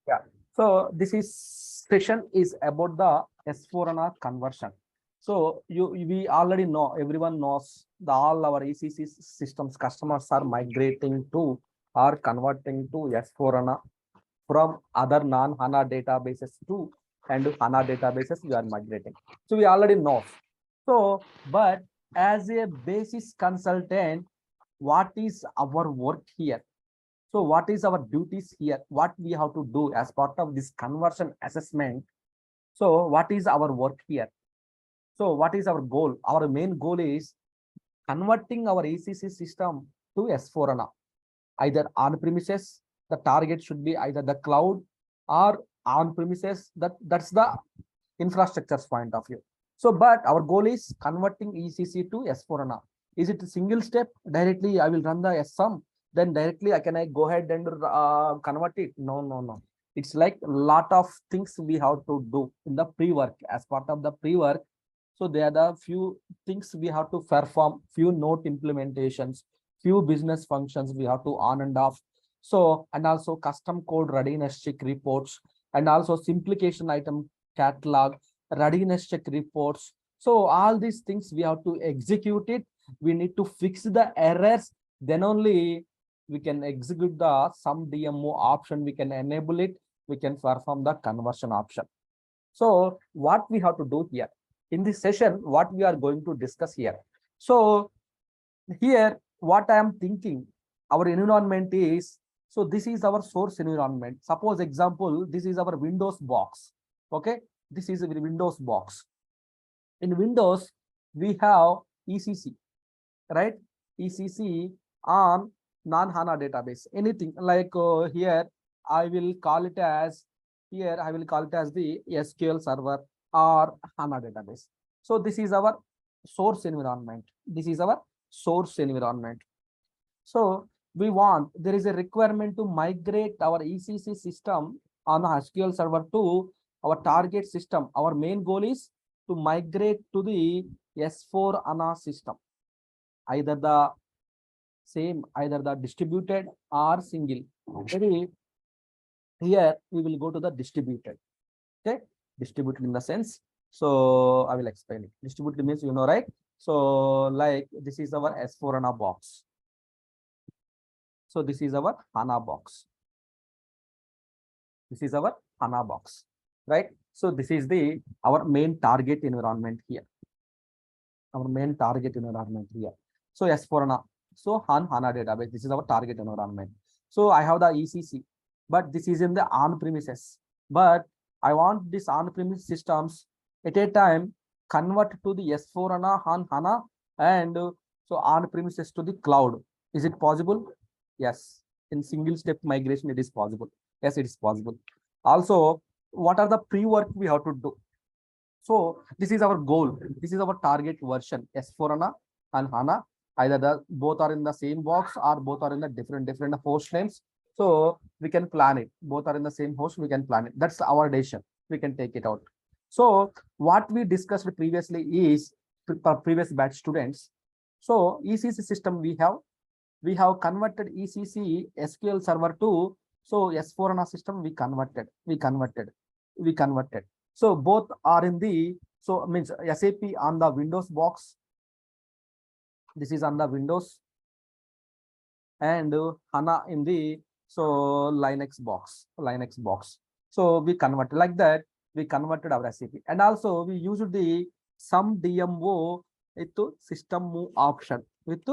Yeah. So this is session is about the S4HANA conversion. So we already know, everyone knows the all our ECC systems customers are migrating to or converting to S4HANA from other non-HANA databases to and HANA databases we are migrating. So we already know. So, but as a basis consultant, what is our work here? So what is our duties here? What we have to do as part of this conversion assessment? So what is our work here? So what is our goal? Our main goal is converting our ECC system to S4HANA, either on premises. The target should be either the cloud or on premises. That's the infrastructure's point of view. So, but our goal is converting ECC to S4HANA. Is it a single step? Directly, I will run the SM, then directly I go ahead and convert it. No, no, no. It's like a lot of things we have to do in the pre-work. As part of the pre-work, so there are the few things we have to perform, few note implementations, few business functions we have to on and off. So, and also custom code readiness check reports, and also simplification item catalog, readiness check reports. So all these things we have to execute it. We need to fix the errors. Then only we can execute the some DMO option. We can enable it. We can perform the conversion option. So what we have to do here in this session, what we are going to discuss here. So here, what I am thinking, our environment is, so this is our source environment. Suppose example, this is our Windows box. Okay, this is a Windows box. In Windows, we have ECC, right? ECC on non-HANA database. Anything like here, I will call it as here. I will call it as the SQL server or HANA database. So this is our source environment. This is our source environment. So there is a requirement to migrate our ECC system on SQL server to our target system. Our main goal is to migrate to the S4HANA system, either the distributed or single. Maybe here we will go to the distributed. Okay, distributed in the sense. So I will explain it. Distributed means, right? So like this is our S4HANA box. So this is our HANA box. This is our HANA box, right? So this is our main target environment here. Our main target environment here. So S4HANA. So HANA database. This is our target environment. So I have the ECC, but this is in the on-premises. But I want this on-premise systems at a time convert to the S4HANA on HANA, and so on-premises to the cloud. Is it possible? Yes. In single step migration, it is possible. Yes, it is possible. Also, what are the pre-work we have to do? So this is our goal. This is our target version, S4HANA and HANA. Either both are in the same box or both are in the different host names. So we can plan it. Both are in the same host, we can plan it. That's our decision. We can take it out. So what we discussed previously is previous batch students. So ECC system we have converted ECC SQL server to, so S4HANA system we converted. So both are in the, so means SAP on the Windows box. This is on the Windows, and HANA in the, so Linux box. So we converted like that. We converted our SAP, and also we used the some DMO with system move option. With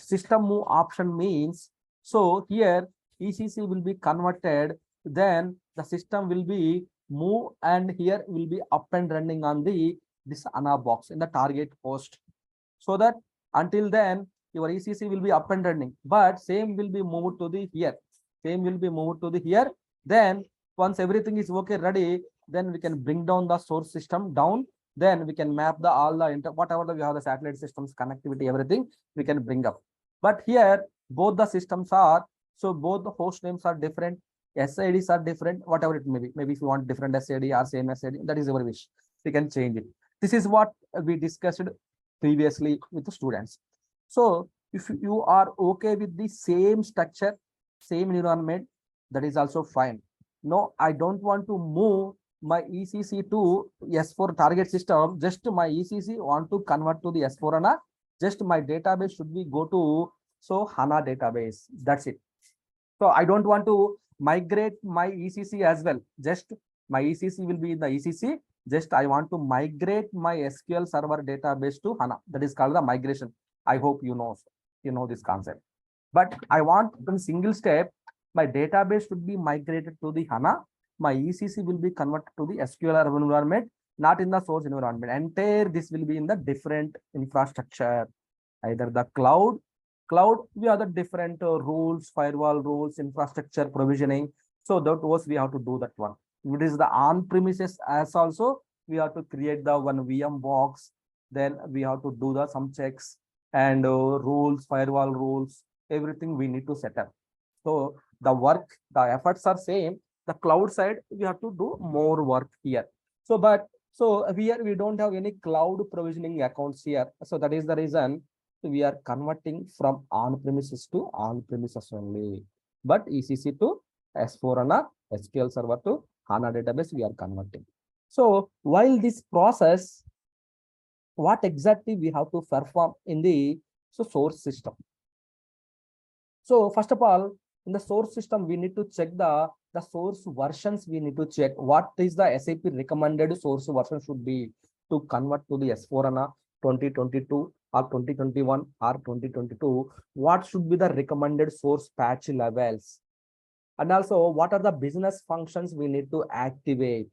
system move option means, so here ECC will be converted, then the system will be move, and here will be up and running on this HANA box in the target host, so that until then your ECC will be up and running, but same will be moved to the here. Then once everything is okay, ready, then we can bring down the source system down. Then we can map all the whatever we have, the satellite systems, connectivity, everything we can bring up. But here both the systems are, so both the host names are different, SIDs are different, whatever it may be. Maybe if you want different SID or same SID, that is your wish. We can change it. This is what we discussed previously with the students. So if you are okay with the same structure, same environment, that is also fine. No, I don't want to move my ECC to S4 target system. Just my ECC want to convert to the S4 HANA. Just my database should be go to HANA database. That's it. So I don't want to migrate my ECC as well. Just my ECC will be in the ECC. Just I want to migrate my SQL server database to HANA. That is called the migration. I hope you know this concept. But I want in single step, my database should be migrated to the HANA. My ECC will be converted to the SQL environment, not in the source environment. Entire this will be in the different infrastructure, either the cloud. We have the different rules, firewall rules, infrastructure provisioning. So that was we have to do that one. It is the on-premises as also we have to create the one VM box. Then we have to do the some checks and rules, firewall rules, everything we need to set up. So the efforts are same. The cloud side, we have to do more work here. So here we don't have any cloud provisioning accounts here. So that is the reason we are converting from on-premises to on-premises only. But ECC to S4 HANA, SQL Server to HANA database, we are converting. So while this process, what exactly we have to perform in the source system? So first of all, in the source system, we need to check the source versions. We need to check what is the SAP recommended source version should be to convert to the S4 HANA 2022 or 2021 or 2022. What should be the recommended source patch levels? And also, what are the business functions we need to activate?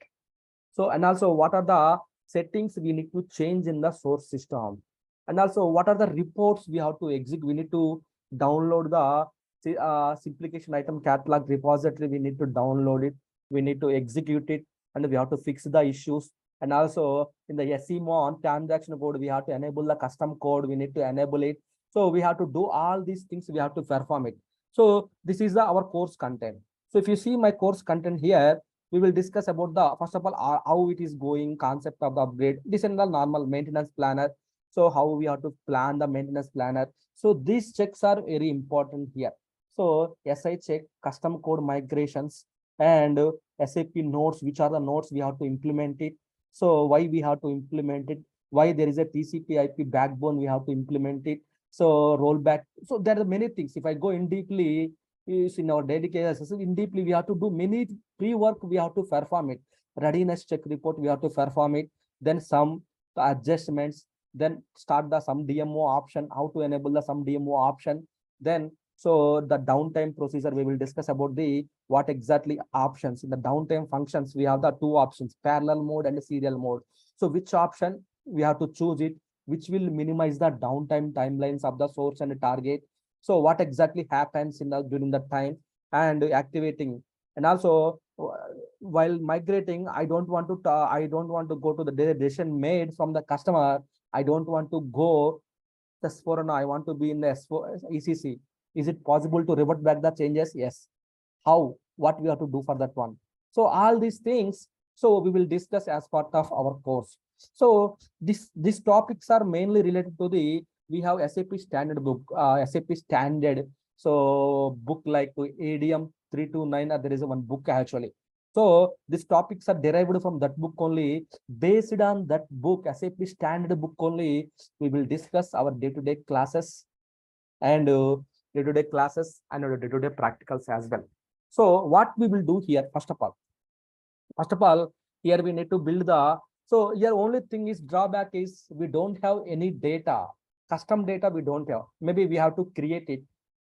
So, and also, what are the settings we need to change in the source system? And also, what are the reports we have to execute? We need to download the simplification item catalog repository. We need to download it. We need to execute it, and we have to fix the issues. And also in the SEMON transaction code, we have to enable the custom code. We need to enable it. So we have to do all these things. We have to perform it. So this is our course content. So if you see my course content here, we will discuss about the, first of all, how it is going, concept of the upgrade. This is the normal maintenance planner. So how we have to plan the maintenance planner. So these checks are very important here. So SI check, custom code migrations, and SAP nodes, which are the nodes we have to implement it. So why we have to implement it? Why there is a TCP/IP backbone we have to implement it? So rollback. So there are many things. If I go in deeply, is in our dedicated in deeply, we have to do many pre-work. We have to perform it. Readiness check report we have to perform it. Then some adjustments. Then start the some DMO option. How to enable the some DMO option. Then so the downtime procedure, we will discuss about the what exactly options. In the downtime functions, we have the two options, parallel mode and serial mode. So which option we have to choose it, which will minimize the downtime timelines of the source and the target. So what exactly happens in the during that time and activating. And also while migrating, I don't want to go to the decision made from the customer. I don't want to go S4 I want to be in the S4 ECC. Is it possible to revert back the changes? Yes. How? What we have to do for that one? So all these things, so we will discuss as part of our course. So these topics are mainly related to the, we have SAP standard book, SAP standard. So book like ADM 329, there is one book actually. So these topics are derived from that book only. Based on that book, SAP standard book only, we will discuss our day-to-day classes and day-to-day classes and day-to-day practicals as well. So what we will do here, first of all, here we need to build the, so here only thing is drawback is we don't have any data, custom data we don't have. Maybe we have to create it.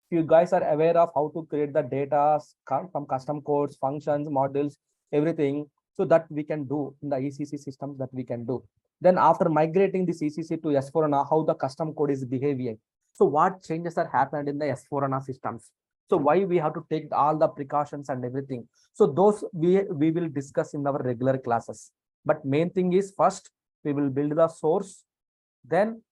If you guys are aware of how to create the data from custom codes, functions, models, everything, so that we can do in the ECC systems that we can do. Then after migrating this ECC to S4HANA, how the custom code is behaving. So what changes are happened in the S4HANA systems? So why we have to take all the precautions and everything. So those we will discuss in our regular classes. But main thing is first we will build the source. Then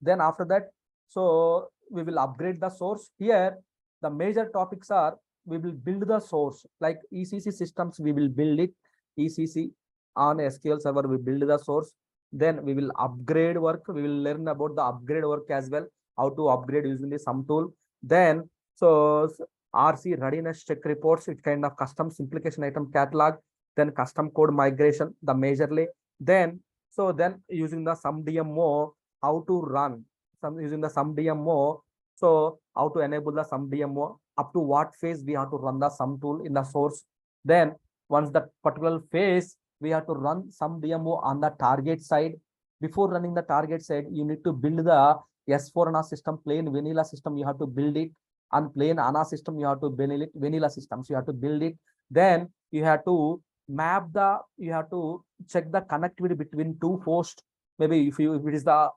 after that, so we will upgrade the source. Here, the major topics are we will build the source like ECC systems. We will build it ECC on SQL Server. We build the source. Then we will upgrade work. We will learn about the upgrade work as well. How to upgrade using the sum tool. Then so RC readiness check reports, it kind of custom simplification item catalog, then custom code migration, the majorly. Then, so then using the some DMO, how to run, some using the some DMO. So how to enable the some DMO, up to what phase we have to run the sum tool in the source. Then once the particular phase, we have to run some DMO on the target side. Before running the target side, you need to build the S4HANA system, plain vanilla system, you have to build it. On plain HANA system, you have to build it, vanilla systems, you have to build it. Then you have to map the, you have to check the connectivity between two hosts. Maybe if it is the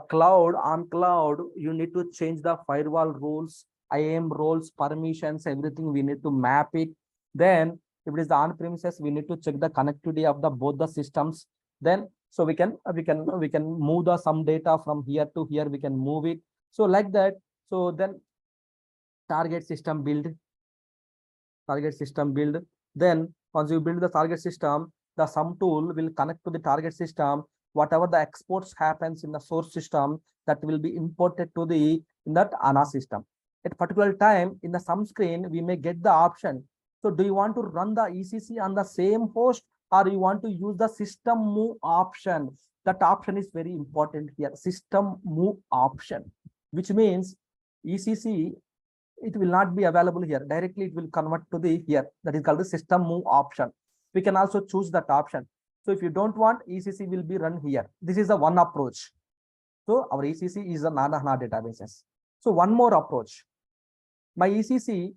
cloud, on cloud, you need to change the firewall rules, IAM roles, permissions, everything we need to map it. Then if it is the on premises, we need to check the connectivity of the both the systems. Then so we can move the some data from here to here, we can move it. So like that. So then target system build. Then once you build the target system, the sum tool will connect to the target system. Whatever the exports happens in the source system, that will be imported to the in that HANA system. At particular time in the sum screen, we may get the option. So do you want to run the ECC on the same host, or you want to use the system move option? That option is very important here. System move option, which means ECC, it will not be available here. Directly it will convert to the here. That is called the system move option. We can also choose that option. So if you don't want, ECC will be run here. This is the one approach. So our ECC is a non-HANA databases. So one more approach. My ECC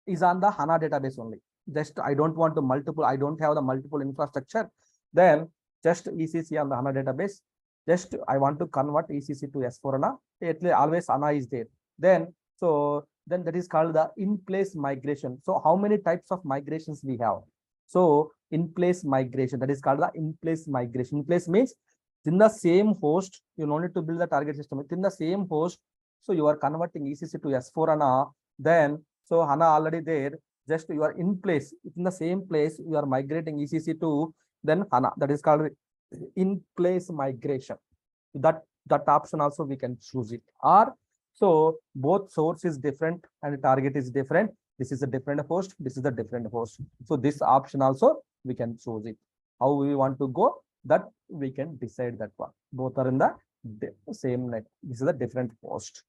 is on the HANA database only. Just I don't want to multiple, I don't have the multiple infrastructure. Then just ECC on the HANA database. Just I want to convert ECC to S4HANA. Always HANA is there. Then so then that is called the in-place migration. So how many types of migrations we have? So in-place migration, that is called the in-place migration. In-place means in the same host, you don't need to build the target system. Within the same host, so you are converting ECC to S4HANA. Then so HANA already there, just you are in place, in the same place, you are migrating ECC to then HANA. That is called in-place migration. That option also we can choose it. Or so both source is different and target is different. This is a different host, this is a different host. So this option also we can choose it. How we want to go, that we can decide that one. Both are in the same net. This is a different host.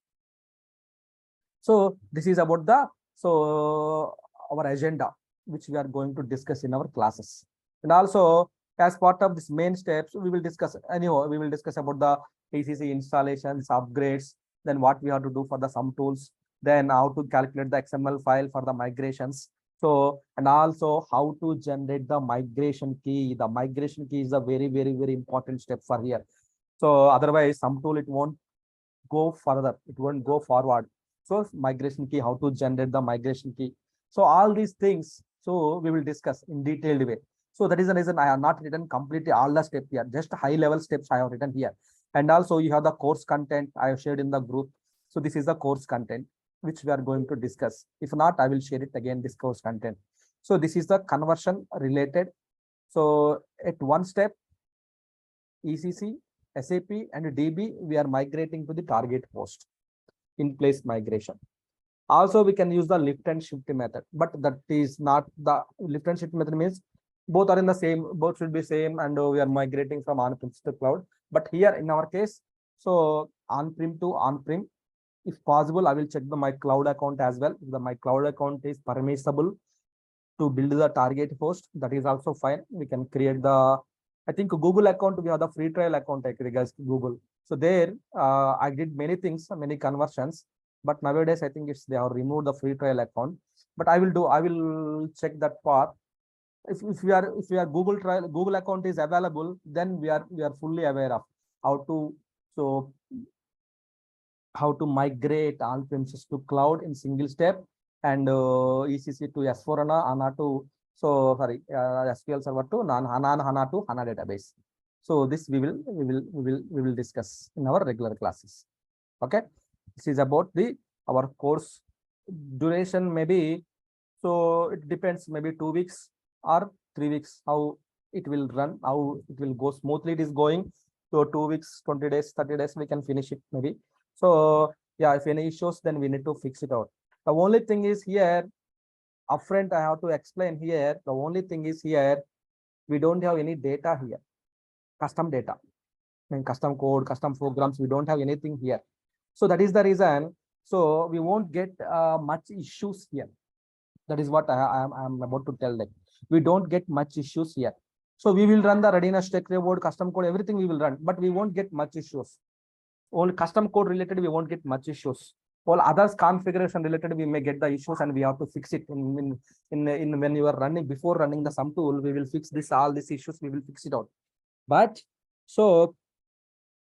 So this is about the our agenda, which we are going to discuss in our classes. And also as part of this main steps, we will discuss anyhow, we will discuss about the ECC installations, upgrades, then what we have to do for the sum tools, then how to calculate the XML file for the migrations. So, and also how to generate the migration key. The migration key is a very, very, very important step for here. So otherwise, sum tool, it won't go further. It won't go forward. So migration key, how to generate the migration key. So all these things, so we will discuss in detailed way. So that is the reason I have not written completely all the steps here, just high level steps I have written here. And also you have the course content I have shared in the group. So this is the course content which we are going to discuss. If not, I will share it again, this course content. So this is the conversion related. So at one step, ECC, SAP and DB, we are migrating to the target host in place migration. Also, we can use the lift and shift method, but that is not the lift and shift method means both are in the same, both should be same, and we are migrating from on-prem to cloud. But here in our case, so on-prem to on-prem, if possible, I will check my cloud account as well. If my cloud account is permissible to build the target host, that is also fine. We can create the, I think Google account, we have the free trial account, I guess Google. So there, I did many things, many conversions, but nowadays I think it's they have removed the free trial account. But I will check that part. If we are Google account is available, then we are fully aware of how to migrate on premises to cloud in single step, and ECC to S4HANA, HANA to SQL Server to HANA to HANA database. So this we will discuss in our regular classes. Okay, this is about our course duration. Maybe so it depends, maybe 2 weeks or 3 weeks, how it will run, how it will go smoothly. It is going so 2 weeks, 20 days, 30 days, we can finish it maybe. So Yeah, if any issues, then we need to fix it out. The only thing is here, upfront, I have to explain here. The only thing is here, we don't have any data here, custom data, and custom code, custom programs. We don't have anything here. So that is the reason. So we won't get much issues here. That is what I'm about to tell them. We don't get much issues here. So we will run the readiness check reward, custom code, everything we will run, but we won't get much issues. Only custom code related, we won't get much issues. All others configuration related, we may get the issues and we have to fix it in when you are running, before running the sum tool, we will fix this, all these issues, we will fix it out. But so,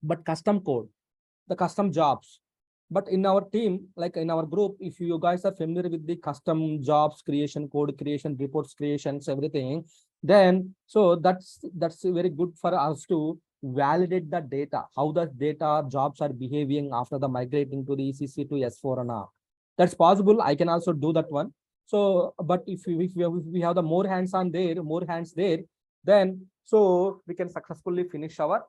but custom code, the custom jobs. But in our team, like in our group, if you guys are familiar with the custom jobs creation, code creation, reports creations, everything, then so that's very good for us to validate the data, how the data jobs are behaving after the migrating to the ECC to S4HANA. That's possible. I can also do that one. So, but if we have the more hands on there, more hands there, then so we can successfully finish our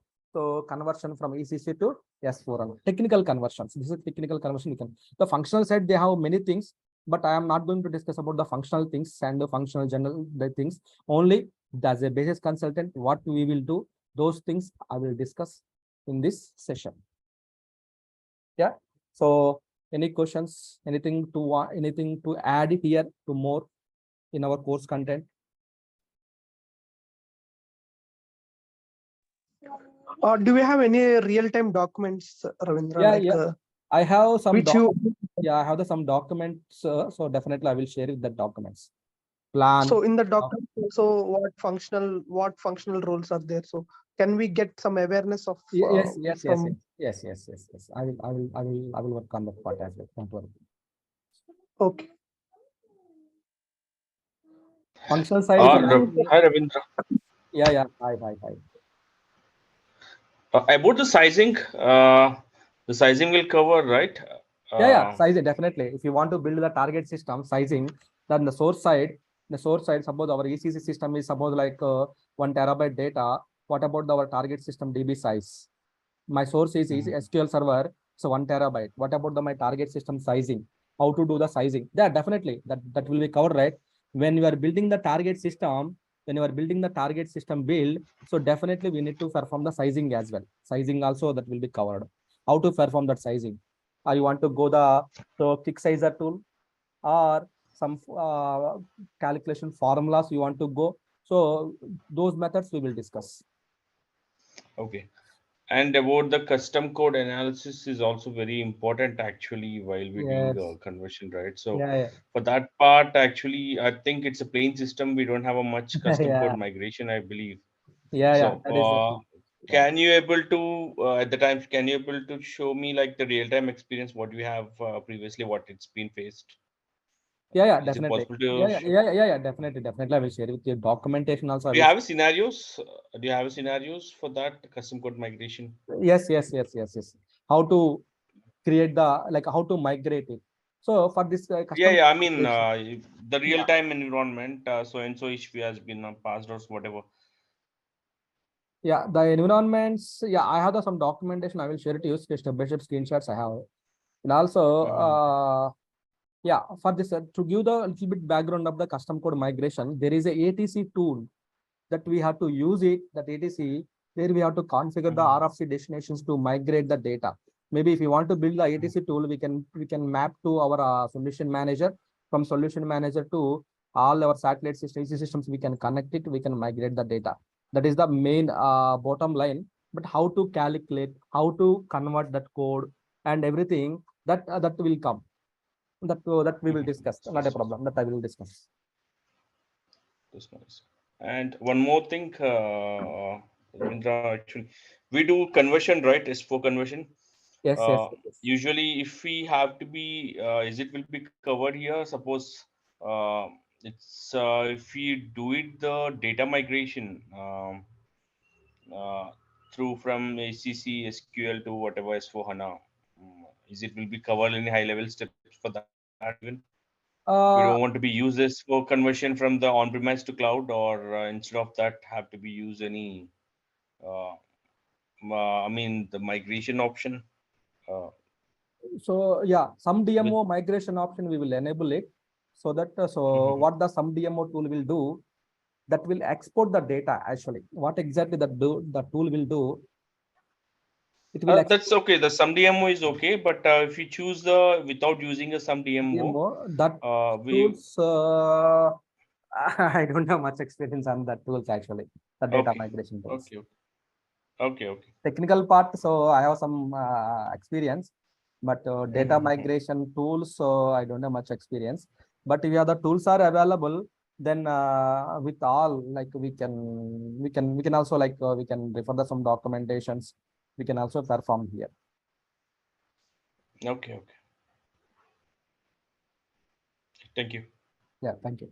conversion from ECC to S4HANA. Technical conversions. This is technical conversion. You can the functional side, they have many things, but I am not going to discuss about the functional things and the functional general things. Only as a basis consultant, what we will do, those things I will discuss in this session. Yeah. So any questions, anything to add here to more in our course content? Do we have any real-time documents, Ravindra? Yeah, like, yeah. I have some which you yeah, I have some documents. So definitely I will share with the documents. Plan. so in the document, so what functional roles are there? So can we get some awareness of Yes, yes, yes, from? yes, yes, yes, yes. I will work on that part as well. Don't worry. Okay. Functional side, if Hi, Ravindra. yeah, yeah. Hi. About the sizing will cover, right? Yeah, sizing definitely. If you want to build the target system sizing, then the source side, suppose our ECC system is suppose like 1 terabyte data. What about our target system DB size? My source is SQL server, so 1 terabyte. What about my target system sizing? How to do the sizing? Yeah, definitely that will be covered, right? When you are building the target system, build, so definitely we need to perform the sizing as well. Sizing also that will be covered. How to perform that sizing? Or you want to go the quick sizer tool or some calculation formulas you want to go. So those methods we will discuss. Okay. And about the custom code analysis is also very important actually while we're doing Yes. conversion, right? So Yeah. for that part, actually, I think it's a plain system. We don't have a much custom code Yeah. migration, I believe. Yeah. So That is the thing. Yeah. can you able to at the time can you able to show me like the real time experience what we have previously, what it's been faced? Yeah, Is it definitely. possible to show? Definitely. I will share with you. Documentation also I Do you will. have scenarios? Do you have scenarios for that custom code migration? Yes. How to create the how to migrate it. So for this Yeah, custom yeah. I mean, migration, the yeah, real-time environment, so and so issue has been passed or whatever. yeah, the environments. Yeah, I have some documentation. I will share it to you. Step by step screenshots I have. And also, Hmm. yeah, for this to give the little bit background of the custom code migration, there is a ATC tool that we have to use it, that ATC, where we have to configure the Hmm. RFC destinations to migrate the data. Maybe if you want to build the ATC tool, we can map to our solution manager. From solution manager to all our satellite systems, we can connect it, we can migrate the data. That is the main bottom line. But how to calculate, how to convert that code and everything, that will come. That we will Hmm. discuss. Not a problem. That I will discuss. That's nice. And one more thing, Ravindra, actually, we do conversion, right? S4 conversion. Yes. Usually, if we have to be, is it will be covered here? Suppose uh, it's if we do it the data migration uh, through from ACC, SQL to whatever S4 HANA, is it will be covered any high level steps for that even? We don't want to be Uh, use this for conversion from the on-premise to cloud, or instead of that, have to be use any, uh, I mean, the migration option. Uh, So yeah, some DMO migration option we will enable it so that Mhm. what the some DMO tool will do, that will export the data actually. What exactly the tool will do, it will That's export okay. The some DMO is okay, but if you choose the without using a some DMO, DMO. That we tools I don't have much experience on that tools actually, the data okay, migration tools. okay, okay, okay. Technical part, so I have some experience, but data Mhm. migration tools, so I don't have much experience. But if the tools are available, then with all like we can also like we can refer the some documentations. We can also perform here. Okay, okay. Thank you. Yeah, thank you.